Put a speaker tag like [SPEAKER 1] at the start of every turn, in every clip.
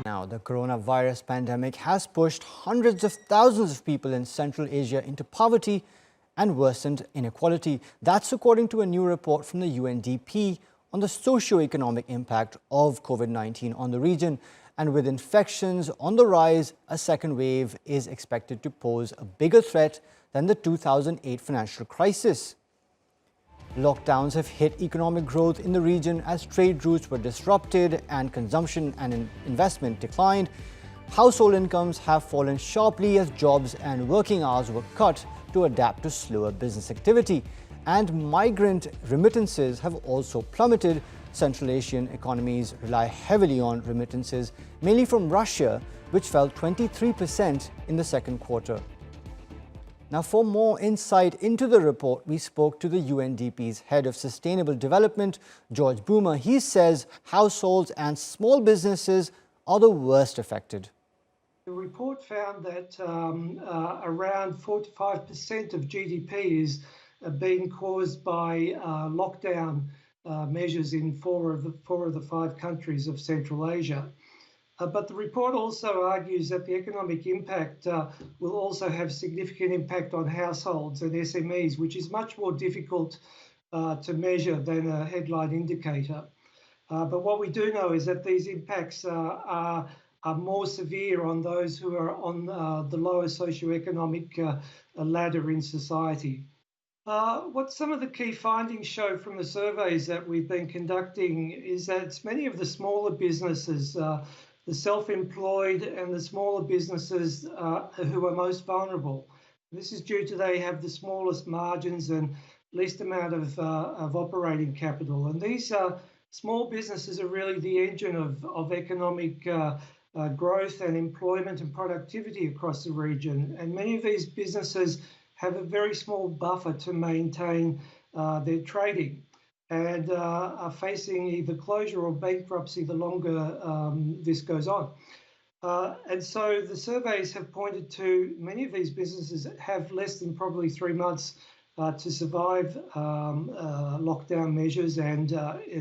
[SPEAKER 1] Now, the coronavirus pandemic has pushed hundreds of thousands of people in Central Asia into poverty and worsened inequality. That's according to a new report from the UNDP on the socio-economic impact of COVID-19 on the region. And with infections on the rise, a second wave is expected to pose a bigger threat than the 2008 financial crisis. Lockdowns have hit economic growth in the region as trade routes were disrupted and consumption and investment declined. Household incomes have fallen sharply as jobs and working hours were cut to adapt to slower business activity. And migrant remittances have also plummeted. Central Asian economies rely heavily on remittances, mainly from Russia, which fell 23% in the second quarter. Now, for more insight into the report, we spoke to the UNDP's head of sustainable development, George Bouma. He says households and small businesses are the worst affected.
[SPEAKER 2] The report found that around 45% of GDP is being caused by lockdown measures in four of the 5 countries of Central Asia. But the report also argues that the economic impact will also have significant impact on households and SMEs, which is much more difficult to measure than a headline indicator. But what we do know is that these impacts are more severe on those who are on the lower socioeconomic ladder in society. What some of the key findings show from the surveys that we've been conducting is that it's many of the smaller businesses, the self-employed and the smaller businesses who are most vulnerable. This is due to they have the smallest margins and least amount of operating capital. And these small businesses are really the engine of economic growth and employment and productivity across the region. And many of these businesses have a very small buffer to maintain their trading and are facing either closure or bankruptcy the longer this goes on. And so the surveys have pointed to many of these businesses have less than probably 3 months to survive lockdown measures and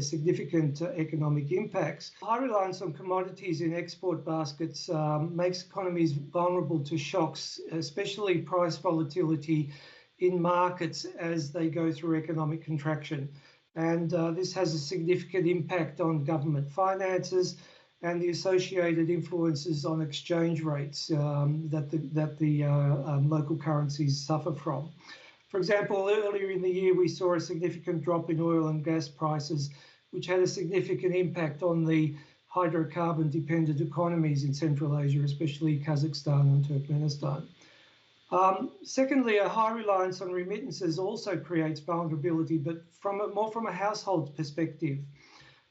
[SPEAKER 2] significant economic impacts. High reliance on commodities in export baskets makes economies vulnerable to shocks, especially price volatility in markets as they go through economic contraction. And this has a significant impact on government finances and the associated influences on exchange rates that the local currencies suffer from. For example, earlier in the year, we saw a significant drop in oil and gas prices, which had a significant impact on the hydrocarbon-dependent economies in Central Asia, especially Kazakhstan and Turkmenistan. Secondly, a high reliance on remittances also creates vulnerability, but more from a household perspective,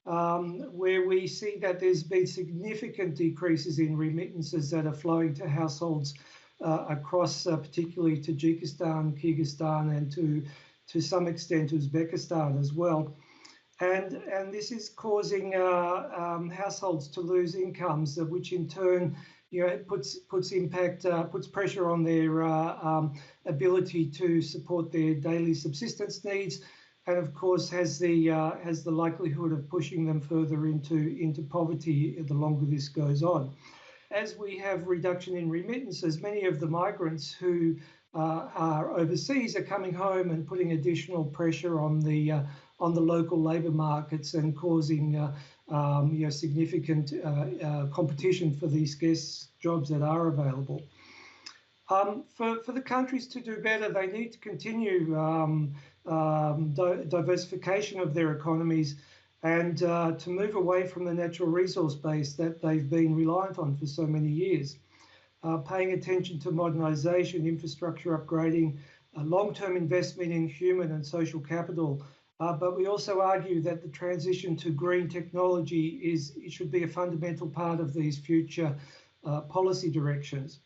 [SPEAKER 2] where we see that there's been significant decreases in remittances that are flowing to households across particularly Tajikistan, Kyrgyzstan, and to some extent Uzbekistan as well. And this is causing households to lose incomes, which in turn puts pressure on their ability to support their daily subsistence needs, and of course has the likelihood of pushing them further into poverty the longer this goes on. As we have reduction in remittances, many of the migrants who are overseas are coming home and putting additional pressure on the local labour markets and causing significant competition for these scarce jobs that are available. For the countries to do better, they need to continue diversification of their economies and to move away from the natural resource base that they've been reliant on for so many years. Paying attention to modernisation, infrastructure upgrading, long-term investment in human and social capital. But we also argue that the transition to green technology should be a fundamental part of these future policy directions.